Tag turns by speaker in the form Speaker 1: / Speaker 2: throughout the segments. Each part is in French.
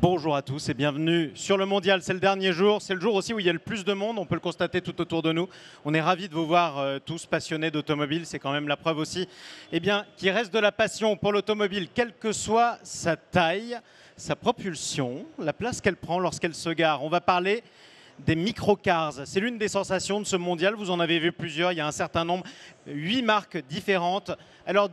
Speaker 1: Bonjour à tous et bienvenue sur le Mondial. C'est le dernier jour, c'est le jour aussi où il y a le plus de monde, on peut le constater tout autour de nous. On est ravis de vous voir tous passionnés d'automobile, c'est quand même la preuve aussi qu'il reste de la passion pour l'automobile, quelle que soit sa taille, sa propulsion, la place qu'elle prend lorsqu'elle se gare. On va parler des microcars. C'est l'une des sensations de ce Mondial, vous en avez vu plusieurs, il y a un certain nombre, 8 marques différentes. Alors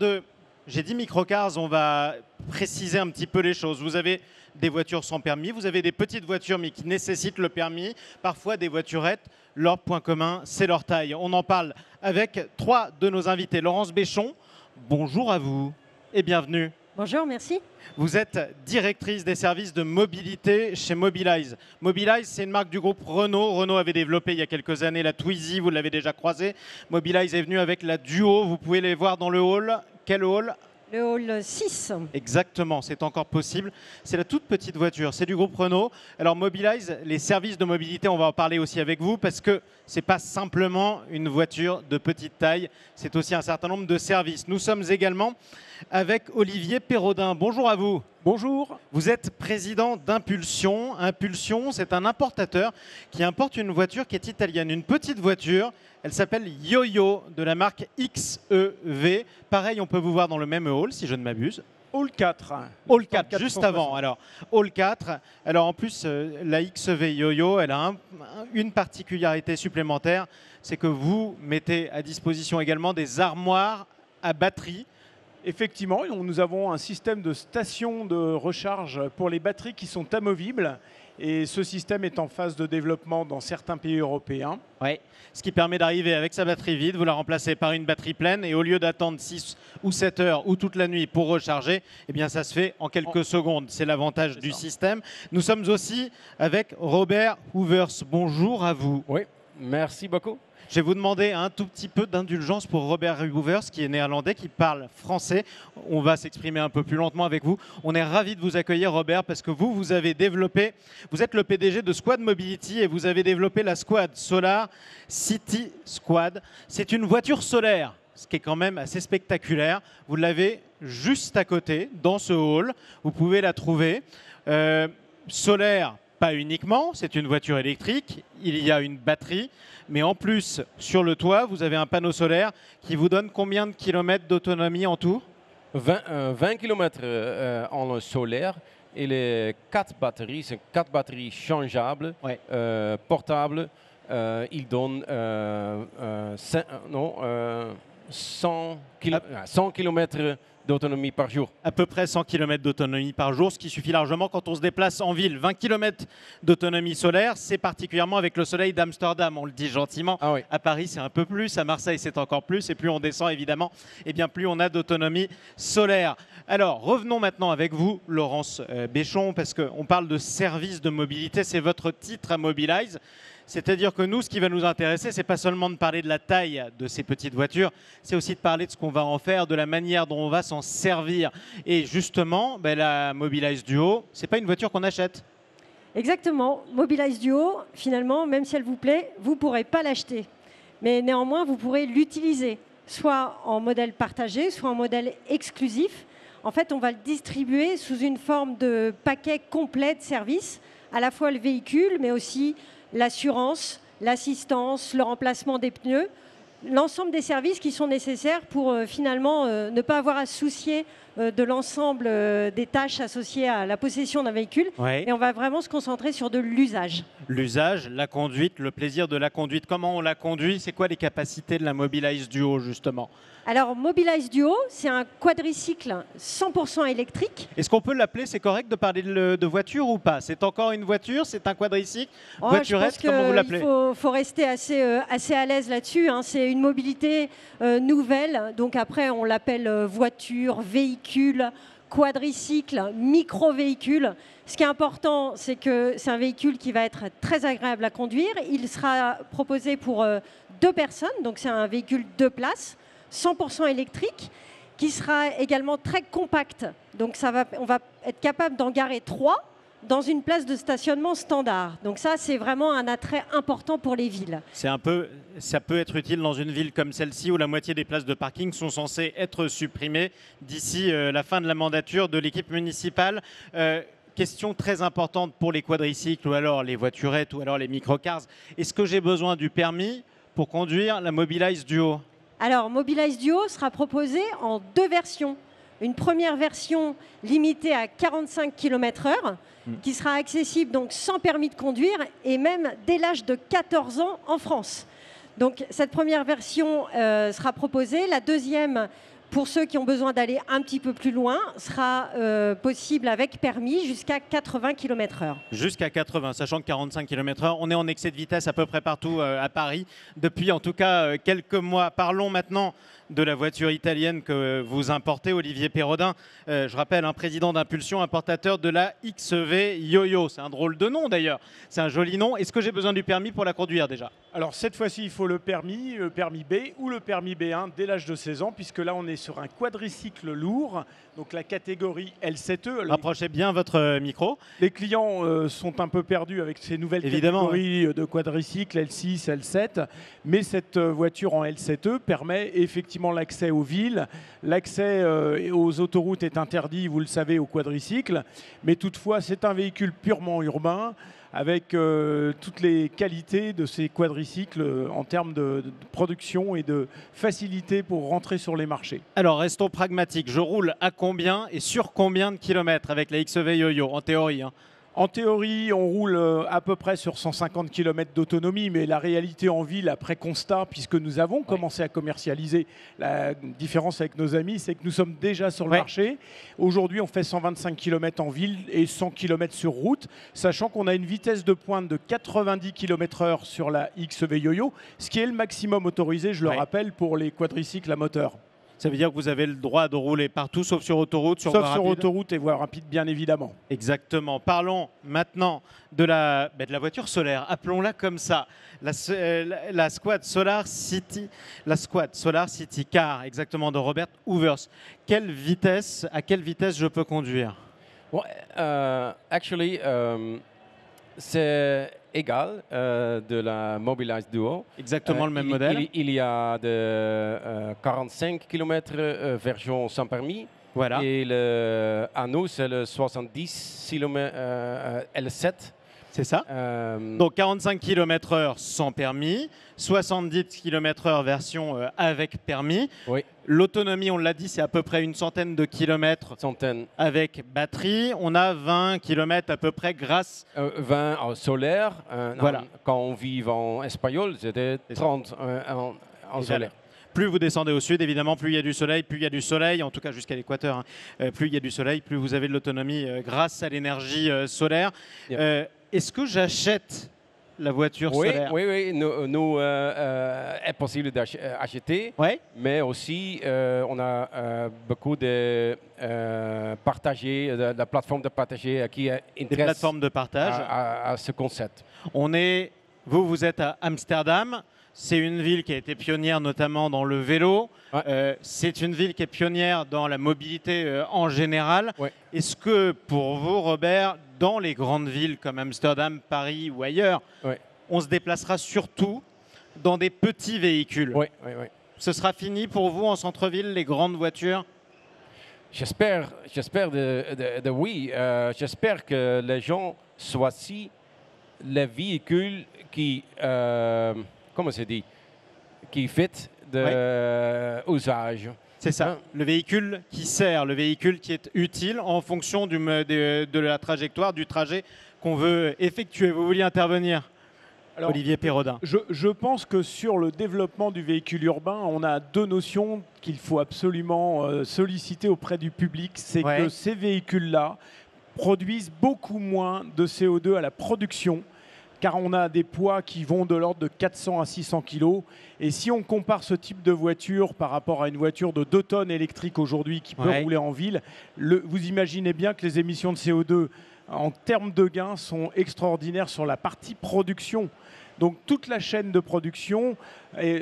Speaker 1: j'ai dit microcars, on va préciser un petit peu les choses. Vous avez des voitures sans permis, vous avez des petites voitures mais qui nécessitent le permis, parfois des voiturettes. Leur point commun, c'est leur taille. On en parle avec 3 de nos invités. Laurence Béchon, bonjour à vous et bienvenue.
Speaker 2: Bonjour, merci.
Speaker 1: Vous êtes directrice des services de mobilité chez Mobilize. Mobilize, c'est une marque du groupe Renault. Renault avait développé il y a quelques années la Twizy, vous l'avez déjà croisée. Mobilize est venu avec la Duo, vous pouvez les voir dans le hall. Quel hall ?
Speaker 2: Le hall 6.
Speaker 1: Exactement, c'est encore possible. C'est la toute petite voiture, c'est du groupe Renault. Alors Mobilize, les services de mobilité, on va en parler aussi avec vous parce que ce n'est pas simplement une voiture de petite taille, c'est aussi un certain nombre de services. Nous sommes également avec Olivier Perraudin. Bonjour à vous.
Speaker 3: Bonjour.
Speaker 1: Vous êtes président d'Impulsion. Impulsion, c'est un importateur qui importe une voiture qui est italienne, une petite voiture. Elle s'appelle Yoyo de la marque XEV. Pareil, on peut vous voir dans le même hall, si je ne m'abuse.
Speaker 3: Hall 4.
Speaker 1: Hall 4, juste avant. Alors, Hall 4. Alors, en plus, la XEV Yoyo, elle a une particularité supplémentaire, c'est que vous mettez à disposition également des armoires à batterie.
Speaker 3: Effectivement, nous avons un système de station de recharge pour les batteries qui sont amovibles. Et ce système est en phase de développement dans certains pays européens.
Speaker 1: Oui, ce qui permet d'arriver avec sa batterie vide, vous la remplacez par une batterie pleine et au lieu d'attendre 6 ou 7 heures ou toute la nuit pour recharger, eh bien ça se fait en quelques secondes. C'est l'avantage du système. Nous sommes aussi avec Robert Hoovers. Bonjour à vous.
Speaker 4: Oui, merci beaucoup.
Speaker 1: Je vais vous demander un tout petit peu d'indulgence pour Robert Hoovers, qui est néerlandais, qui parle français. On va s'exprimer un peu plus lentement avec vous. On est ravis de vous accueillir, Robert, parce que vous avez développé, vous êtes le PDG de Squad Mobility et vous avez développé la Squad Solar City Squad. C'est une voiture solaire, ce qui est quand même assez spectaculaire. Vous l'avez juste à côté, dans ce hall. Vous pouvez la trouver. Solaire, pas uniquement, c'est une voiture électrique. Il y a une batterie. Mais en plus, sur le toit, vous avez un panneau solaire qui vous donne combien de kilomètres d'autonomie en tout ?
Speaker 4: 20 km en solaire et les 4 batteries, c'est 4 batteries changeables,
Speaker 1: ouais.
Speaker 4: Portables. Ils donnent 100 km d'autonomie par jour.
Speaker 1: À peu près 100 km d'autonomie par jour, ce qui suffit largement quand on se déplace en ville. 20 km d'autonomie solaire, c'est particulièrement avec le soleil d'Amsterdam, on le dit gentiment.
Speaker 4: Ah oui.
Speaker 1: À Paris, c'est un peu plus, à Marseille, c'est encore plus. Et plus on descend, évidemment, et bien plus on a d'autonomie solaire. Alors, revenons maintenant avec vous, Laurence Béchon, parce qu'on parle de services de mobilité, c'est votre titre à Mobilize. C'est-à-dire que nous, ce qui va nous intéresser, ce n'est pas seulement de parler de la taille de ces petites voitures, c'est aussi de parler de ce qu'on va en faire, de la manière dont on va s'en servir. Et justement, la Mobilize Duo, ce n'est pas une voiture qu'on achète.
Speaker 2: Exactement. Mobilize Duo, finalement, même si elle vous plaît, vous ne pourrez pas l'acheter. Mais néanmoins, vous pourrez l'utiliser, soit en modèle partagé, soit en modèle exclusif. En fait, on va le distribuer sous une forme de paquet complet de services, à la fois le véhicule, mais aussi l'assurance, l'assistance, le remplacement des pneus, l'ensemble des services qui sont nécessaires pour finalement ne pas avoir à se soucier de l'ensemble des tâches associées à la possession d'un véhicule.
Speaker 1: Ouais.
Speaker 2: Et on va vraiment se concentrer sur de l'usage.
Speaker 1: L'usage, la conduite, le plaisir de la conduite. Comment on la conduit? C'est quoi les capacités de la Mobilize Duo, justement?
Speaker 2: Alors, Mobilize Duo, c'est un quadricycle 100% électrique.
Speaker 1: Est-ce qu'on peut l'appeler, c'est correct de parler de voiture ou pas? C'est encore une voiture? C'est un quadricycle? Voiturette, comment vous l'appelez?
Speaker 2: Il faut rester assez à l'aise là-dessus. Hein. C'est une mobilité nouvelle. Donc après, on l'appelle voiture, véhicule, quadricycle, micro-véhicule. Ce qui est important, c'est que c'est un véhicule qui va être très agréable à conduire. Il sera proposé pour 2 personnes. Donc c'est un véhicule 2 places. 100% électrique, qui sera également très compact. Donc on va être capable d'en garer 3 dans une place de stationnement standard. Donc ça, c'est vraiment un attrait important pour les villes.
Speaker 1: Ça peut être utile dans une ville comme celle-ci où la moitié des places de parking sont censées être supprimées d'ici la fin de la mandature de l'équipe municipale. question très importante pour les quadricycles ou alors les voiturettes ou alors les microcars. Est-ce que j'ai besoin du permis pour conduire la Mobilize Duo?
Speaker 2: Alors, Mobilize Duo sera proposé en 2 versions. Une première version limitée à 45 km/h, qui sera accessible donc sans permis de conduire et même dès l'âge de 14 ans en France. Donc cette première version sera proposée. La deuxième, pour ceux qui ont besoin d'aller un petit peu plus loin, sera possible avec permis jusqu'à 80 km/h.
Speaker 1: Jusqu'à 80, sachant que 45 km/h, on est en excès de vitesse à peu près partout à Paris, depuis en tout cas quelques mois. Parlons maintenant de la voiture italienne que vous importez, Olivier Perrodin. Je rappelle, un président d'Impulsion, importateur de la XV Yo-Yo. C'est un drôle de nom d'ailleurs, c'est un joli nom. Est-ce que j'ai besoin du permis pour la conduire déjà?
Speaker 3: Alors cette fois-ci, il faut le permis B ou le permis B1 dès l'âge de 16 ans, puisque là on est sur un quadricycle lourd, donc la catégorie L7E.
Speaker 1: Rapprochez bien votre micro.
Speaker 3: Les clients sont un peu perdus avec ces nouvelles catégories de quadricycles L6, L7, mais cette voiture en L7E permet effectivement l'accès aux villes. L'accès aux autoroutes est interdit, vous le savez, aux quadricycles, mais toutefois c'est un véhicule purement urbain, avec toutes les qualités de ces quadricycles en termes de production et de facilité pour rentrer sur les marchés.
Speaker 1: Alors restons pragmatiques, je roule à combien et sur combien de kilomètres avec la XV Yo-Yo, en théorie hein?
Speaker 3: En théorie, on roule à peu près sur 150 km d'autonomie, mais la réalité en ville, après constat, puisque nous avons commencé à commercialiser, la différence avec nos amis, c'est que nous sommes déjà sur le marché. Aujourd'hui, on fait 125 km en ville et 100 km sur route, sachant qu'on a une vitesse de pointe de 90 km/h sur la XV Yo-Yo, ce qui est le maximum autorisé, je le rappelle, pour les quadricycles à moteur.
Speaker 1: Ça veut dire que vous avez le droit de rouler partout, sauf sur autoroute,
Speaker 3: sauf sur autoroute et voie rapide, bien évidemment.
Speaker 1: Exactement. Parlons maintenant de la voiture solaire. Appelons-la comme ça. La Squad Solar City, Car, exactement, de Robert Hoovers. À quelle vitesse je peux conduire?
Speaker 4: C'est égal de la Mobilize Duo.
Speaker 1: Exactement le même modèle.
Speaker 4: Il y a de 45 km version sans permis.
Speaker 1: Voilà.
Speaker 4: Et à nous, c'est le 70 km L7.
Speaker 1: C'est ça. Donc 45 km/h sans permis, 70 km/h version avec permis.
Speaker 4: Oui.
Speaker 1: L'autonomie, on l'a dit, c'est à peu près une centaine de kilomètres avec batterie. On a 20 km à peu près grâce...
Speaker 4: 20 en solaire.
Speaker 1: Voilà.
Speaker 4: Quand on vit en espagnol, c'était 30 en solaire.
Speaker 1: Plus vous descendez au sud, évidemment, plus il y a du soleil, en tout cas jusqu'à l'équateur. Hein. Plus il y a du soleil, plus vous avez de l'autonomie grâce à l'énergie solaire. Est-ce que j'achète la voiture solaire?
Speaker 4: Oui. Nous est possible d'acheter, mais aussi on a beaucoup de partager, de la plateforme de partager qui intéresse
Speaker 1: des plateformes de partage
Speaker 4: à ce concept.
Speaker 1: Vous êtes à Amsterdam. C'est une ville qui a été pionnière notamment dans le vélo. C'est une ville qui est pionnière dans la mobilité en général. Est-ce que pour vous, Robert, dans les grandes villes comme Amsterdam, Paris ou ailleurs, on se déplacera surtout dans des petits véhicules?
Speaker 4: Oui.
Speaker 1: Ce sera fini pour vous en centre-ville, les grandes voitures?
Speaker 4: J'espère oui. J'espère que les gens choisissent les véhicules qui... comment c'est dit, qui fit de usage.
Speaker 1: C'est ça, le véhicule qui sert, le véhicule qui est utile en fonction de la trajectoire, du trajet qu'on veut effectuer. Vous vouliez intervenir, alors, Olivier Perrodin?
Speaker 3: Je pense que sur le développement du véhicule urbain, on a deux notions qu'il faut absolument solliciter auprès du public. C'est que ces véhicules-là produisent beaucoup moins de CO2 à la production, car on a des poids qui vont de l'ordre de 400 à 600 kg. Et si on compare ce type de voiture par rapport à une voiture de 2 tonnes électrique aujourd'hui qui peut rouler en ville, vous imaginez bien que les émissions de CO2 en termes de gains sont extraordinaires sur la partie production. Donc toute la chaîne de production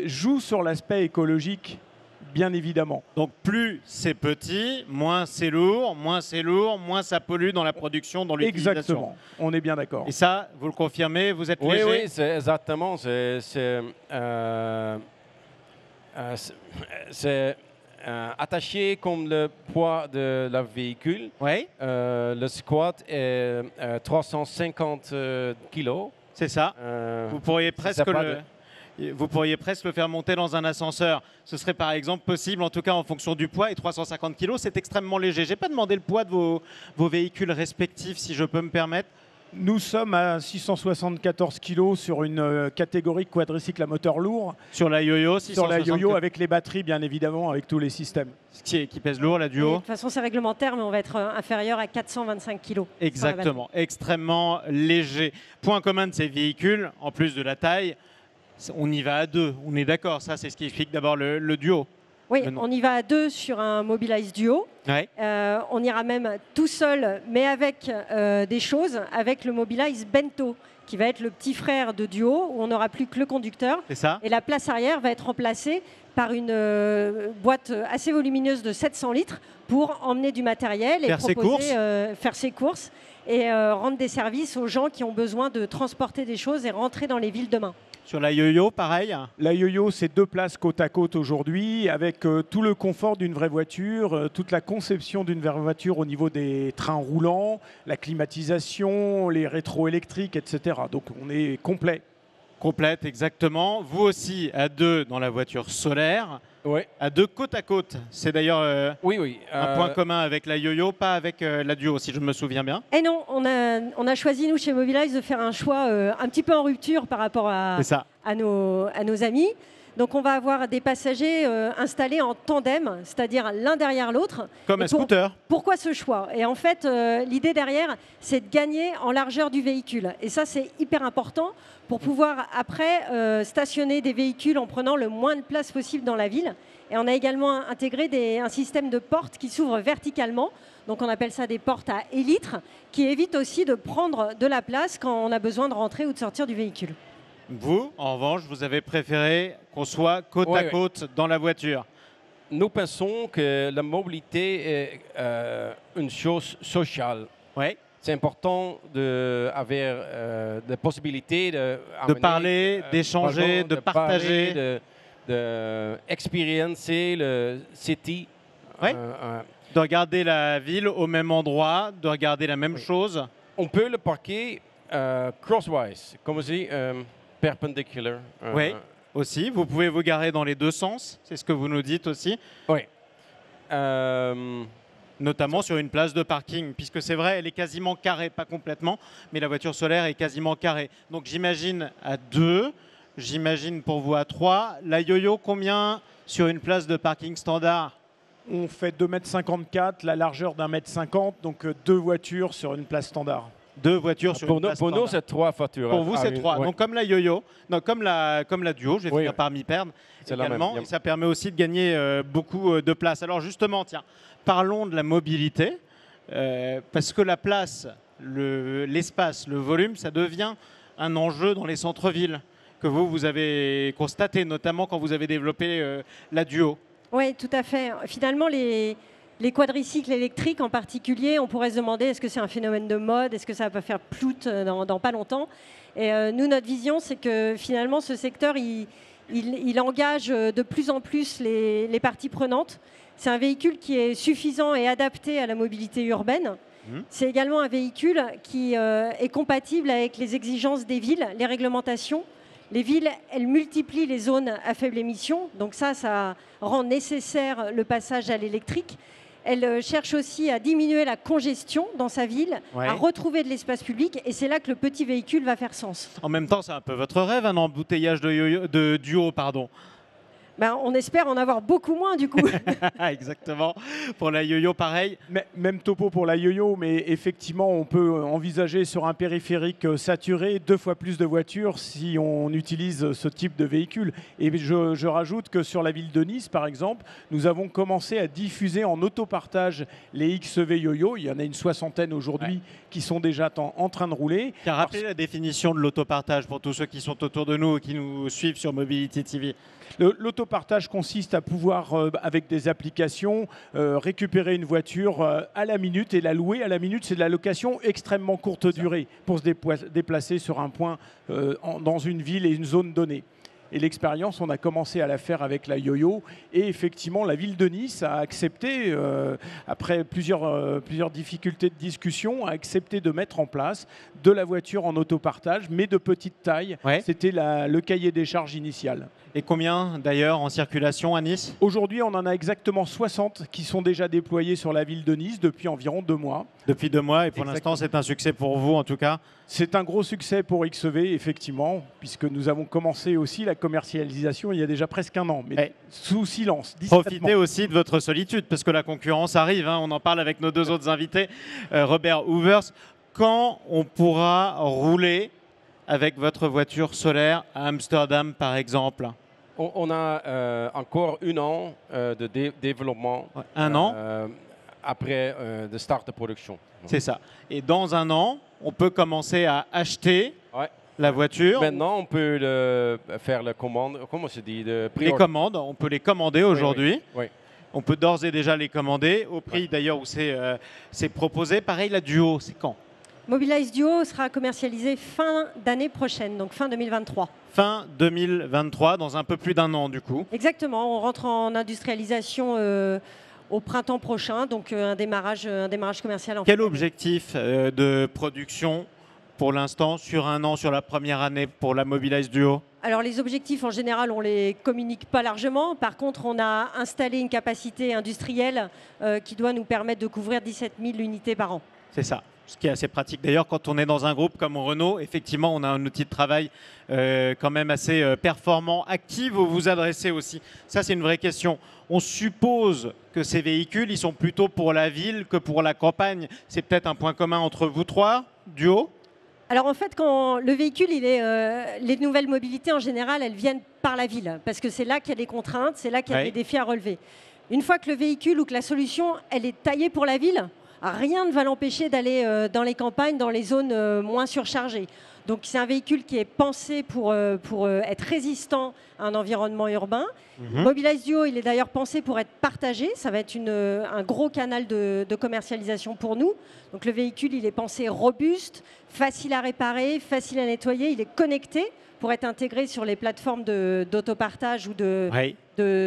Speaker 3: joue sur l'aspect écologique, bien évidemment.
Speaker 1: Donc plus c'est petit, moins c'est lourd, moins ça pollue dans la production, dans l'utilisation.
Speaker 3: Exactement, on est bien d'accord.
Speaker 1: Et ça, vous le confirmez, vous êtes léger?
Speaker 4: Oui, c'est exactement. C'est attaché comme le poids de la véhicule.
Speaker 1: Ouais.
Speaker 4: Le squat est 350 kilos.
Speaker 1: C'est ça. Vous pourriez presque le faire monter dans un ascenseur. Ce serait par exemple possible, en tout cas en fonction du poids. Et 350 kg, c'est extrêmement léger. Je n'ai pas demandé le poids de vos véhicules respectifs, si je peux me permettre.
Speaker 3: Nous sommes à 674 kg sur une catégorie quadricycle à moteur lourd.
Speaker 1: Sur la yo-yo,
Speaker 3: sur la yo-yo avec les batteries, bien évidemment, avec tous les systèmes.
Speaker 1: Qui pèse lourd, la duo.
Speaker 2: De toute façon, c'est réglementaire, mais on va être inférieur à 425 kg.
Speaker 1: Exactement, extrêmement léger. Point commun de ces véhicules, en plus de la taille, on y va à deux. On est d'accord, ça c'est ce qui explique d'abord le duo.
Speaker 2: Oui, on y va à deux sur un Mobilize Duo.
Speaker 1: Ouais.
Speaker 2: On ira même tout seul, mais avec des choses, avec le Mobilize Bento, qui va être le petit frère de Duo, où on n'aura plus que le conducteur.
Speaker 1: C'est ça.
Speaker 2: Et la place arrière va être remplacée par une boîte assez volumineuse de 700 litres pour emmener du matériel et faire ses courses et rendre des services aux gens qui ont besoin de transporter des choses et rentrer dans les villes demain.
Speaker 1: Sur la yo-yo, pareil.
Speaker 3: La yo-yo, c'est 2 places côte à côte aujourd'hui, avec tout le confort d'une vraie voiture, toute la conception d'une vraie voiture au niveau des trains roulants, la climatisation, les rétroélectriques, etc. Donc on est complet.
Speaker 1: Complète, exactement. Vous aussi, à deux dans la voiture solaire.
Speaker 4: Oui.
Speaker 1: À deux côte à côte. C'est d'ailleurs un point commun avec la yo-yo, pas avec la duo, si je me souviens bien.
Speaker 2: Et non, on a choisi, nous, chez Mobilize, de faire un choix un petit peu en rupture par rapport à nos amis. Donc, on va avoir des passagers installés en tandem, c'est-à-dire l'un derrière l'autre.
Speaker 1: Comme un scooter.
Speaker 2: Pourquoi ce choix? Et en fait, l'idée derrière, c'est de gagner en largeur du véhicule. Et ça, c'est hyper important pour pouvoir, après, stationner des véhicules en prenant le moins de place possible dans la ville. Et on a également intégré un système de portes qui s'ouvrent verticalement. Donc, on appelle ça des portes à élytres, qui évitent aussi de prendre de la place quand on a besoin de rentrer ou de sortir du véhicule.
Speaker 1: Vous, en revanche, vous avez préféré qu'on soit côte à côte dans la voiture.
Speaker 4: Nous pensons que la mobilité est une chose sociale.
Speaker 1: Oui.
Speaker 4: C'est important d'avoir des possibilités
Speaker 1: de parler, d'échanger, de partager,
Speaker 4: d'expériencer le city.
Speaker 1: Oui. De regarder la ville au même endroit, de regarder la même chose.
Speaker 4: On peut le parquer crosswise, comme on dit. Perpendicular.
Speaker 1: Oui, aussi. Vous pouvez vous garer dans les deux sens, c'est ce que vous nous dites aussi.
Speaker 4: Oui.
Speaker 1: Notamment sur une place de parking, puisque c'est vrai, elle est quasiment carrée, pas complètement, mais la voiture solaire est quasiment carrée. Donc j'imagine à 2, j'imagine pour vous à 3. La yo-yo, combien sur une place de parking standard?
Speaker 3: On fait 2,54 m, la largeur d'1,50 m, donc 2 voitures sur une place standard.
Speaker 1: 2 voitures sur une place standard.
Speaker 4: Pour nous, c'est 3 voitures.
Speaker 1: Pour vous, c'est 3. Ouais. Donc comme la yo-yo, non, comme la duo, je vais finir par m'y perdre également. Et ça permet aussi de gagner beaucoup de place. Alors justement, tiens, parlons de la mobilité, parce que la place, l'espace, le volume, ça devient un enjeu dans les centres-villes que vous avez constaté, notamment quand vous avez développé la duo.
Speaker 2: Oui, tout à fait. Finalement, les quadricycles électriques en particulier, on pourrait se demander est-ce que c'est un phénomène de mode, est-ce que ça va pas faire plout dans pas longtemps. Et nous, notre vision, c'est que finalement, ce secteur, il engage de plus en plus les parties prenantes. C'est un véhicule qui est suffisant et adapté à la mobilité urbaine. C'est également un véhicule qui est compatible avec les exigences des villes, les réglementations. Les villes, elles multiplient les zones à faible émission, donc ça rend nécessaire le passage à l'électrique. Elle cherche aussi à diminuer la congestion dans sa ville, à retrouver de l'espace public, et c'est là que le petit véhicule va faire sens.
Speaker 1: En même temps, c'est un peu votre rêve, un embouteillage de duo, pardon.
Speaker 2: Ben, on espère en avoir beaucoup moins du coup.
Speaker 1: Exactement. Pour la yo-yo, pareil.
Speaker 3: Même topo pour la yo-yo, mais effectivement, on peut envisager sur un périphérique saturé 2 fois plus de voitures si on utilise ce type de véhicule. Et je rajoute que sur la ville de Nice, par exemple, nous avons commencé à diffuser en autopartage les XEV yo-yo. Il y en a une 60aine aujourd'hui qui sont déjà en train de rouler.
Speaker 1: Rappelez la définition de l'autopartage pour tous ceux qui sont autour de nous et qui nous suivent sur Mobility TV.
Speaker 3: L'autopartage consiste à pouvoir, avec des applications, récupérer une voiture à la minute et la louer à la minute. C'est de la location extrêmement courte durée pour se déplacer sur un point dans une ville et une zone donnée. Et l'expérience, on a commencé à la faire avec la Yoyo. Et effectivement, la ville de Nice a accepté, après plusieurs difficultés de discussion, a accepté de mettre en place de la voiture en autopartage, mais de petite taille.
Speaker 1: Ouais.
Speaker 3: C'était le cahier des charges initial.
Speaker 1: Et combien d'ailleurs en circulation à Nice?
Speaker 3: Aujourd'hui, on en a exactement 60 qui sont déjà déployés sur la ville de Nice depuis environ 2 mois.
Speaker 1: Depuis 2 mois, et pour l'instant, c'est un succès pour vous en tout cas?
Speaker 3: C'est un gros succès pour XEV, effectivement, puisque nous avons commencé aussi la commercialisation il y a déjà presque 1 an, mais sous silence.
Speaker 1: Profitez aussi de votre solitude, parce que la concurrence arrive, hein, on en parle avec nos 2 autres invités, Robert Hoovers. Quand on pourra rouler avec votre voiture solaire à Amsterdam, par exemple?
Speaker 4: On a encore 1 an de développement.
Speaker 1: 1 an
Speaker 4: après le start de production.
Speaker 1: C'est ça. Et dans 1 an, on peut commencer à acheter la voiture.
Speaker 4: Maintenant, on peut faire la commande. Comment se dit
Speaker 1: les commandes, on peut les commander aujourd'hui.
Speaker 4: Oui.
Speaker 1: On peut d'ores et déjà les commander au prix d'ailleurs où c'est proposé. Pareil, la Duo, c'est quand?
Speaker 2: Mobilize Duo sera commercialisé fin d'année prochaine, donc fin 2023.
Speaker 1: Fin 2023, dans un peu plus d'1 an du coup.
Speaker 2: Exactement, on rentre en industrialisation au printemps prochain, donc un démarrage commercial.
Speaker 1: Quel objectif de production pour l'instant sur 1 an, sur la première année pour la Mobilize Duo?
Speaker 2: Alors les objectifs en général, on ne les communique pas largement. Par contre, on a installé une capacité industrielle qui doit nous permettre de couvrir 17 000 unités par an.
Speaker 1: C'est ça. Ce qui est assez pratique. D'ailleurs, quand on est dans un groupe comme Renault, effectivement, on a un outil de travail quand même assez performant. À qui vous vous adressez aussi? Ça, c'est une vraie question. On suppose que ces véhicules, ils sont plutôt pour la ville que pour la campagne. C'est peut-être un point commun entre vous 3, Duo?
Speaker 2: Alors en fait, quand le véhicule, les nouvelles mobilités en général, elles viennent par la ville. Parce que c'est là qu'il y a des contraintes, c'est là qu'il y a des défis à relever. Une fois que le véhicule ou que la solution, elle est taillée pour la ville, rien ne va l'empêcher d'aller dans les campagnes, dans les zones moins surchargées. Donc c'est un véhicule qui est pensé pour être résistant à un environnement urbain. Mobilize Duo, il est d'ailleurs pensé pour être partagé. Ça va être un gros canal de commercialisation pour nous. Donc le véhicule, il est pensé robuste, facile à réparer, facile à nettoyer. Il est connecté pour être intégré sur les plateformes d'autopartage ou de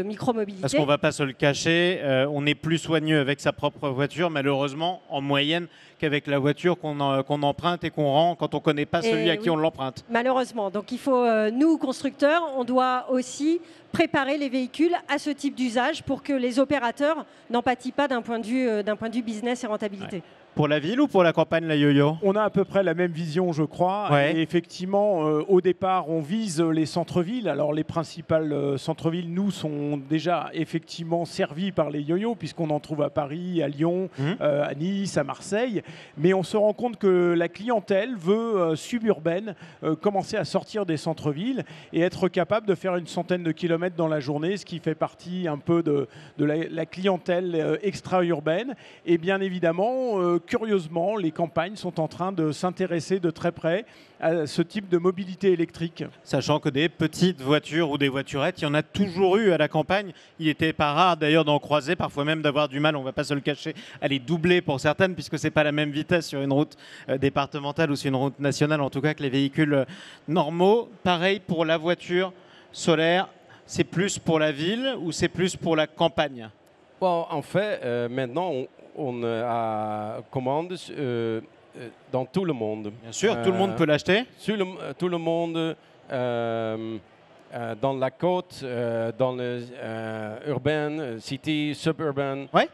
Speaker 2: micromobilité.
Speaker 1: Parce qu'on ne va pas se le cacher, on est plus soigneux avec sa propre voiture, malheureusement, en moyenne, qu'avec la voiture qu'on emprunte et qu'on rend quand on ne connaît pas celui à qui on l'emprunte.
Speaker 2: Malheureusement. Donc il faut, nous, constructeurs, on doit aussi préparer les véhicules à ce type d'usage pour que les opérateurs n'en pâtissent pas d'un point de vue business et rentabilité.
Speaker 1: Pour la ville ou pour la campagne, la Yoyo?
Speaker 3: On a à peu près la même vision, je crois. Et effectivement, au départ, on vise les centres-villes. Alors, les principales centres-villes, nous, sont déjà effectivement servis par les Yoyo, puisqu'on en trouve à Paris, à Lyon, à Nice, à Marseille. Mais on se rend compte que la clientèle veut, suburbaine, commencer à sortir des centres-villes et être capable de faire une centaine de kilomètres dans la journée, ce qui fait partie un peu de la clientèle extra-urbaine. Et bien évidemment, curieusement, les campagnes sont en train de s'intéresser de très près à ce type de mobilité électrique.
Speaker 1: Sachant que des petites voitures ou des voiturettes, il y en a toujours eu à la campagne. Il n'était pas rare d'ailleurs d'en croiser, parfois même d'avoir du mal, on ne va pas se le cacher, à les doubler pour certaines, puisque ce n'est pas la même vitesse sur une route départementale ou sur une route nationale, en tout cas que les véhicules normaux. Pareil pour la voiture solaire, c'est plus pour la ville ou c'est plus pour la campagne?
Speaker 4: Bon, en fait, maintenant, on a commande dans tout le monde.
Speaker 1: Bien sûr, tout le monde peut l'acheter.
Speaker 4: Tout le monde, dans la côte, dans le urbain, city, suburban.
Speaker 1: Ouais.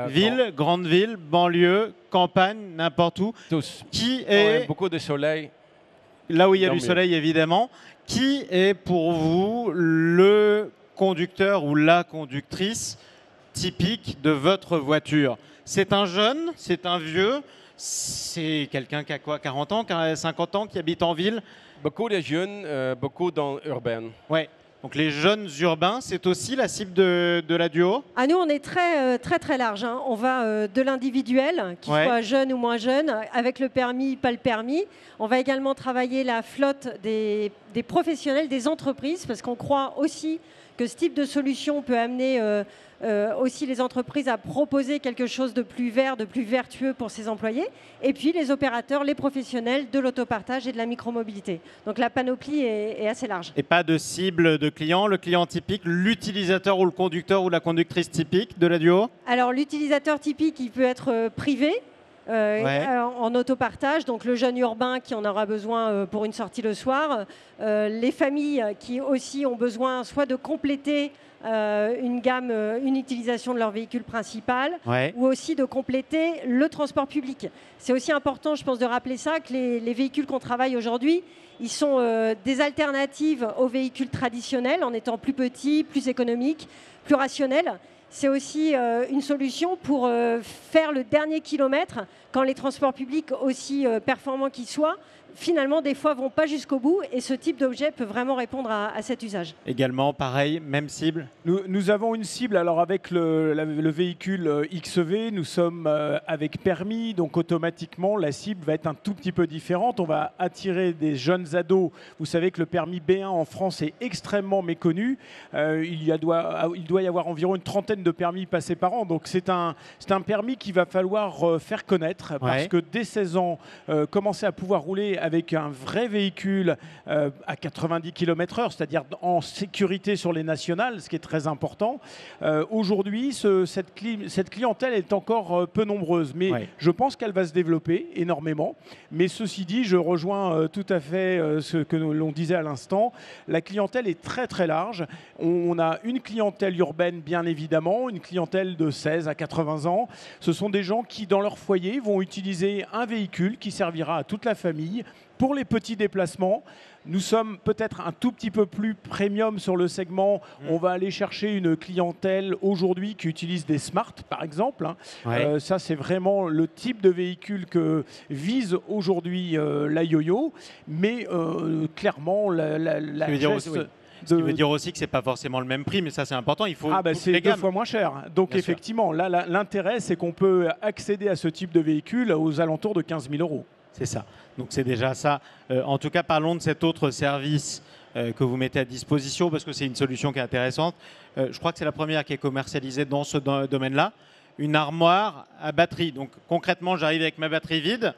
Speaker 1: Ville, grande ville, banlieue, campagne, n'importe où.
Speaker 4: Tous.
Speaker 1: Qui est
Speaker 4: beaucoup de soleil.
Speaker 1: Là où il y a du soleil, évidemment. Qui est pour vous le conducteur ou la conductrice typique de votre voiture? C'est un jeune, c'est un vieux, c'est quelqu'un qui a quoi, 40 ans, 50 ans, qui habite en ville?
Speaker 4: Beaucoup de jeunes, beaucoup dans l'urbain.
Speaker 1: Ouais. Donc les jeunes urbains, c'est aussi la cible de la Duo?
Speaker 2: Nous, on est très large. Hein. On va de l'individuel, qu'il soit jeune ou moins jeune, avec le permis, pas le permis. On va également travailler la flotte des professionnels, des entreprises, parce qu'on croit aussi que ce type de solution peut amener aussi les entreprises à proposer quelque chose de plus vert, de plus vertueux pour ses employés, et puis les opérateurs, les professionnels de l'autopartage et de la micromobilité. Donc la panoplie est assez large.
Speaker 1: Et pas de cible de client, le client typique, l'utilisateur ou le conducteur ou la conductrice typique de la Duo?
Speaker 2: Alors l'utilisateur typique, il peut être privé, en autopartage, donc le jeune urbain qui en aura besoin pour une sortie le soir, les familles qui aussi ont besoin soit de compléter une utilisation de leur véhicule principal, ou aussi de compléter le transport public. C'est aussi important, je pense, de rappeler ça, que les véhicules qu'on travaille aujourd'hui, ils sont des alternatives aux véhicules traditionnels en étant plus petits, plus économiques, plus rationnels. C'est aussi une solution pour faire le dernier kilomètre quand les transports publics, aussi performants qu'ils soient, finalement, des fois, ne vont pas jusqu'au bout. Et ce type d'objet peut vraiment répondre à cet usage.
Speaker 1: Également, pareil, même cible?
Speaker 3: Nous avons une cible. Alors, avec le véhicule XEV, nous sommes avec permis. Donc, automatiquement, la cible va être un tout petit peu différente. On va attirer des jeunes ados. Vous savez que le permis B1 en France est extrêmement méconnu. Il doit y avoir environ une trentaine de permis passés par an. Donc, c'est un permis qu'il va falloir faire connaître. Parce que dès 16 ans, commencer à pouvoir rouler avec un vrai véhicule à 90 km/h, c'est-à-dire en sécurité sur les nationales, ce qui est très important. Aujourd'hui, cette clientèle est encore peu nombreuse, mais je pense qu'elle va se développer énormément. Mais ceci dit, je rejoins tout à fait ce que l'on disait à l'instant. La clientèle est très très large. On a une clientèle urbaine, bien évidemment, une clientèle de 16 à 80 ans. Ce sont des gens qui, dans leur foyer, vont utiliser un véhicule qui servira à toute la famille. Pour les petits déplacements, nous sommes peut-être un tout petit peu plus premium sur le segment. On va aller chercher une clientèle aujourd'hui qui utilise des Smart, par exemple. Ça, c'est vraiment le type de véhicule que vise aujourd'hui la YoYo. Mais clairement,
Speaker 1: ce qui veut dire aussi que ce n'est pas forcément le même prix, mais ça c'est important, il faut
Speaker 3: c'est 2 fois moins cher. Donc effectivement, là l'intérêt c'est qu'on peut accéder à ce type de véhicule aux alentours de 15 000 €.
Speaker 1: C'est ça, donc c'est déjà ça. En tout cas, parlons de cet autre service que vous mettez à disposition, parce que c'est une solution qui est intéressante. Je crois que c'est la première qui est commercialisée dans ce domaine-là. Une armoire à batterie. Donc concrètement, j'arrive avec ma batterie vide,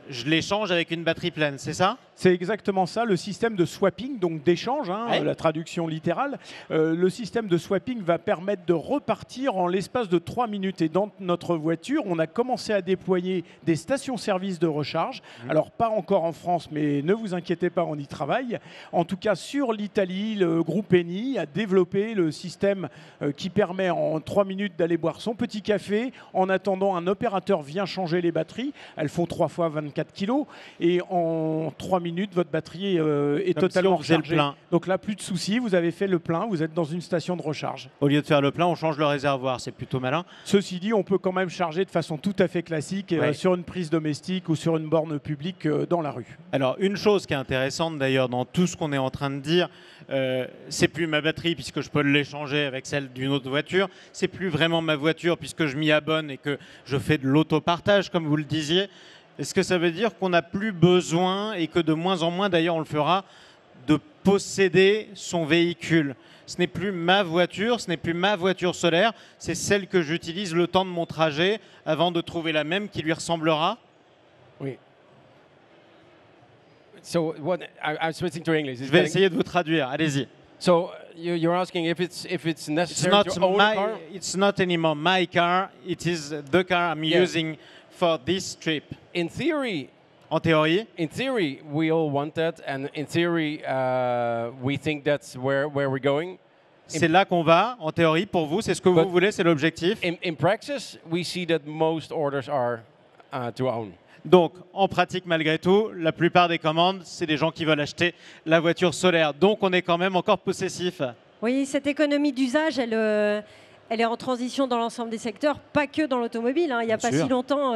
Speaker 1: je l'échange avec une batterie pleine, c'est ça?
Speaker 3: C'est exactement ça, le système de swapping, donc d'échange, la traduction littérale. Le système de swapping va permettre de repartir en l'espace de 3 minutes. Et dans notre voiture, on a commencé à déployer des stations-service de recharge. Alors, pas encore en France, mais ne vous inquiétez pas, on y travaille. En tout cas, sur l'Italie, le groupe Eni a développé le système qui permet en 3 minutes d'aller boire son petit café. En attendant, un opérateur vient changer les batteries. Elles font 3 fois 24 kg. Et en 3 minutes, votre batterie est totalement rechargée. Donc là, plus de soucis, vous avez fait le plein, vous êtes dans une station de recharge.
Speaker 1: Au lieu de faire le plein, on change le réservoir, c'est plutôt malin.
Speaker 3: Ceci dit, on peut quand même charger de façon tout à fait classique sur une prise domestique ou sur une borne publique dans la rue.
Speaker 1: Alors, une chose qui est intéressante d'ailleurs dans tout ce qu'on est en train de dire, c'est plus ma batterie puisque je peux l'échanger avec celle d'une autre voiture. C'est plus vraiment ma voiture puisque je m'y abonne et que je fais de l'autopartage, comme vous le disiez. Est-ce que ça veut dire qu'on n'a plus besoin, et que de moins en moins d'ailleurs on le fera, de posséder son véhicule? Ce n'est plus ma voiture, ce n'est plus ma voiture solaire, c'est celle que j'utilise le temps de mon trajet avant de trouver la même qui lui ressemblera?
Speaker 4: Oui. So I'm switching to English.
Speaker 1: Je vais essayer de vous traduire, allez-y.
Speaker 4: So you're asking if it's necessary to own a car?
Speaker 1: It's not anymore my car, it is the car I'm using for this trip.
Speaker 4: In theory,
Speaker 1: en théorie,
Speaker 4: we all want that, and in theory, we think that's where we're going.
Speaker 1: C'est là qu'on va, en théorie, pour vous, c'est ce que vous voulez, c'est l'objectif.
Speaker 4: In practice, we see that most orders are to own.
Speaker 1: Donc, en pratique, malgré tout, la plupart des commandes, c'est des gens qui veulent acheter la voiture solaire. Donc, on est quand même encore possessif.
Speaker 2: Oui, cette économie d'usage, elle est en transition dans l'ensemble des secteurs, pas que dans l'automobile. Il n'y a pas si longtemps,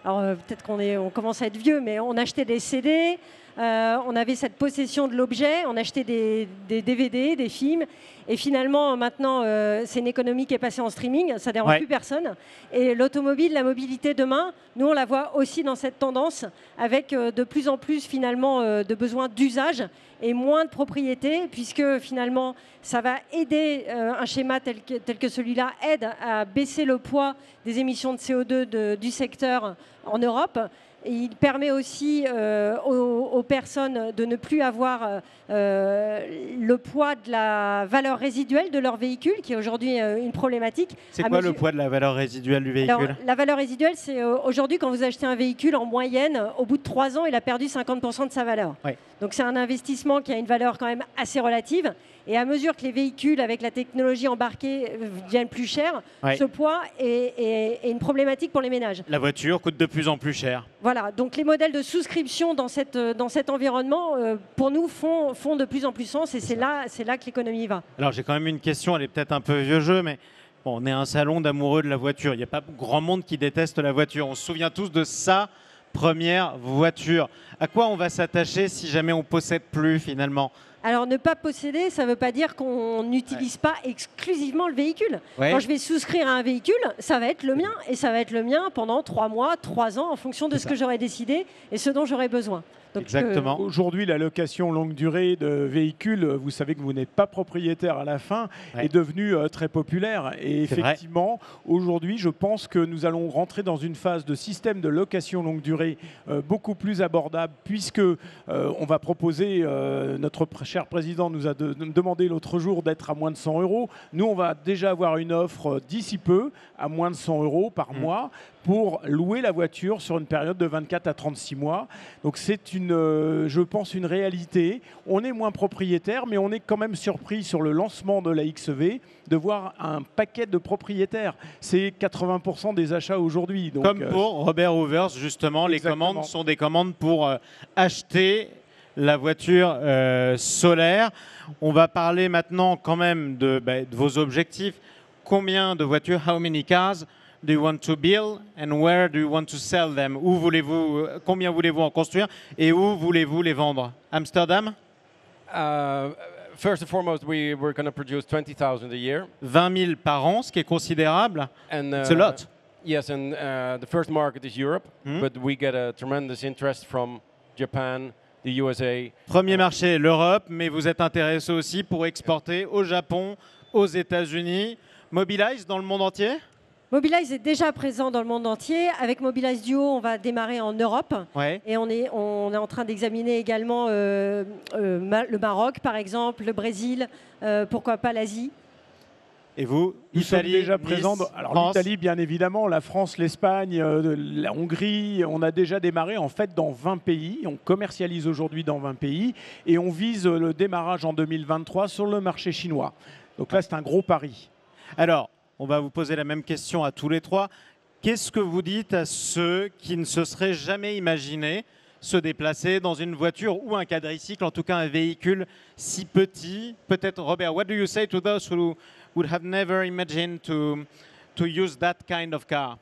Speaker 2: alors peut-être qu'on commence à être vieux, mais on achetait des CD, on avait cette possession de l'objet, on achetait des DVD, des films, et finalement maintenant c'est une économie qui est passée en streaming, ça ne dérange plus personne. Et l'automobile, la mobilité demain, nous on la voit aussi dans cette tendance, avec de plus en plus finalement de besoins d'usage et moins de propriété, puisque finalement ça va aider, un schéma tel que celui-là aide à baisser le poids des émissions de CO2 du secteur en Europe. Et il permet aussi aux personnes de ne plus avoir le poids de la valeur résiduelle de leur véhicule, qui est aujourd'hui une problématique.
Speaker 1: C'est quoi le poids de la valeur résiduelle du véhicule?
Speaker 2: Alors, la valeur résiduelle, c'est aujourd'hui quand vous achetez un véhicule, en moyenne, au bout de 3 ans, il a perdu 50% de sa valeur.
Speaker 1: Ouais.
Speaker 2: Donc c'est un investissement qui a une valeur quand même assez relative. Et à mesure que les véhicules avec la technologie embarquée deviennent plus chers, ce poids est une problématique pour les ménages.
Speaker 1: La voiture coûte de plus en plus cher.
Speaker 2: Voilà, donc les modèles de souscription dans cet environnement, pour nous, font de plus en plus sens, et c'est là que l'économie va.
Speaker 1: Alors j'ai quand même une question, elle est peut-être un peu vieux jeu, mais bon, on est un salon d'amoureux de la voiture. Il n'y a pas grand monde qui déteste la voiture. On se souvient tous de sa première voiture. À quoi on va s'attacher si jamais on ne possède plus finalement?
Speaker 2: Alors, ne pas posséder, ça ne veut pas dire qu'on n'utilise pas exclusivement le véhicule. Quand je vais souscrire à un véhicule, ça va être le mien. Et ça va être le mien pendant 3 mois, 3 ans, en fonction de ce que j'aurai décidé et ce dont j'aurai besoin. Donc,
Speaker 1: exactement.
Speaker 3: Aujourd'hui, la location longue durée de véhicules, vous savez que vous n'êtes pas propriétaire à la fin, est devenue très populaire. Et effectivement, aujourd'hui, je pense que nous allons rentrer dans une phase de système de location longue durée beaucoup plus abordable, puisque on va proposer, notre cher président nous a demandé l'autre jour d'être à moins de 100 €. Nous, on va déjà avoir une offre d'ici peu à moins de 100 € par mois pour louer la voiture sur une période de 24 à 36 mois. Donc c'est je pense, une réalité. On est moins propriétaire, mais on est quand même surpris sur le lancement de la XEV de voir un paquet de propriétaires. C'est 80% des achats aujourd'hui.
Speaker 1: Comme pour Robert Hoovers, justement, les commandes sont des commandes pour acheter la voiture solaire. On va parler maintenant quand même de vos objectifs. Combien de voitures, how many cars do you want to build and where do you want to sell them? Combien voulez-vous en construire et où voulez-vous les vendre? Amsterdam?
Speaker 4: First and foremost, we're going to produce 20,000 a year.
Speaker 1: 20 000 par an, ce qui est considérable. C'est a lot.
Speaker 4: Yes, and the first market is Europe, but we get a tremendous interest from Japan, the USA.
Speaker 1: Premier marché, l'Europe, mais vous êtes intéressé aussi pour exporter au Japon, aux États-Unis. Mobilize dans le monde entier?
Speaker 2: Mobilize est déjà présent dans le monde entier. Avec Mobilize Duo, on va démarrer en Europe. Et on est en train d'examiner également le Maroc, par exemple, le Brésil, pourquoi pas l'Asie.
Speaker 1: Et vous,
Speaker 3: nous sommes déjà présents. Alors l'Italie, bien évidemment, la France, l'Espagne, la Hongrie. On a déjà démarré en fait dans 20 pays. On commercialise aujourd'hui dans 20 pays et on vise le démarrage en 2023 sur le marché chinois. Donc là, c'est un gros pari.
Speaker 1: Alors, on va vous poser la même question à tous les trois. Qu'est-ce que vous dites à ceux qui ne se seraient jamais imaginés se déplacer dans une voiture ou un quadricycle, en tout cas un véhicule si petit? Peut-être, Robert, what do you say to those who would have never imagined to use that kind of car?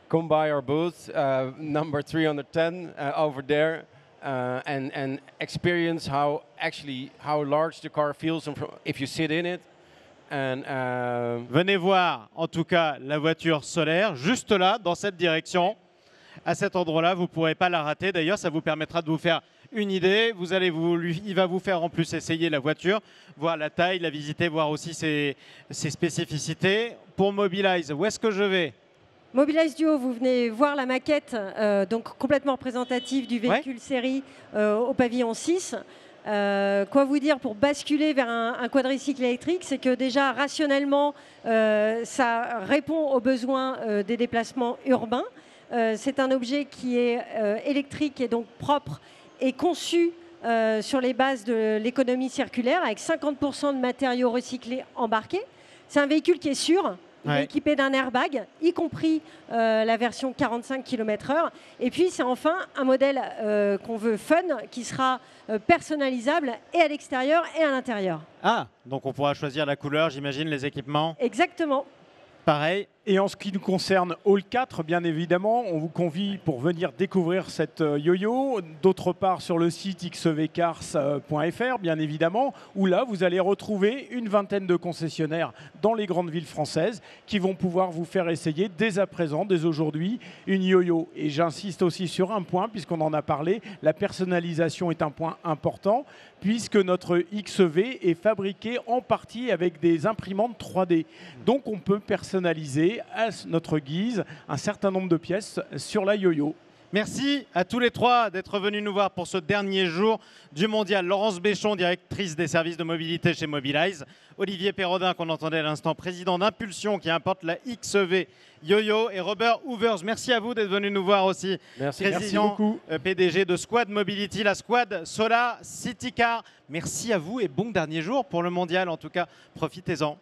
Speaker 4: Come by our booth, number 310 over there, and experience how large the car feels if you sit in it.
Speaker 1: Venez voir en tout cas la voiture solaire juste là, dans cette direction. À cet endroit-là, vous ne pourrez pas la rater. D'ailleurs, ça vous permettra de vous faire une idée. Il va vous faire en plus essayer la voiture, voir la taille, la visiter, voir aussi ses spécificités. Pour Mobilize, où est-ce que je vais?
Speaker 2: Mobilize Duo, vous venez voir la maquette donc complètement représentative du véhicule série au pavillon 6. Quoi vous dire pour basculer vers un quadricycle électrique, c'est que déjà rationnellement, ça répond aux besoins des déplacements urbains. C'est un objet qui est électrique et donc propre et conçu sur les bases de l'économie circulaire avec 50% de matériaux recyclés embarqués. C'est un véhicule qui est sûr. Il est équipé d'un airbag, y compris la version 45 km/h. Et puis, c'est enfin un modèle qu'on veut fun, qui sera personnalisable et à l'extérieur et à l'intérieur.
Speaker 1: Ah, donc on pourra choisir la couleur, j'imagine, les équipements?
Speaker 2: Exactement.
Speaker 1: Pareil.
Speaker 3: Et en ce qui nous concerne Hall 4, bien évidemment, on vous convie pour venir découvrir cette yo-yo. D'autre part, sur le site xevcars.fr, bien évidemment, où là, vous allez retrouver une vingtaine de concessionnaires dans les grandes villes françaises qui vont pouvoir vous faire essayer dès à présent, dès aujourd'hui, une yo-yo. Et j'insiste aussi sur un point, puisqu'on en a parlé, la personnalisation est un point important, puisque notre XEV est fabriqué en partie avec des imprimantes 3D. Donc on peut personnaliser à notre guise un certain nombre de pièces sur la yo-yo.
Speaker 1: Merci à tous les trois d'être venus nous voir pour ce dernier jour du mondial. Laurence Béchon, directrice des services de mobilité chez Mobilize. Olivier Perrodin, qu'on entendait à l'instant, président d'Impulsion, qui importe la XEV Yo-Yo. Et Robert Hoovers, merci à vous d'être venus nous voir aussi.
Speaker 4: Merci,
Speaker 1: président,
Speaker 3: merci beaucoup.
Speaker 1: PDG de Squad Mobility, la Squad Solar City Car. Merci à vous et bon dernier jour pour le mondial. En tout cas, profitez-en.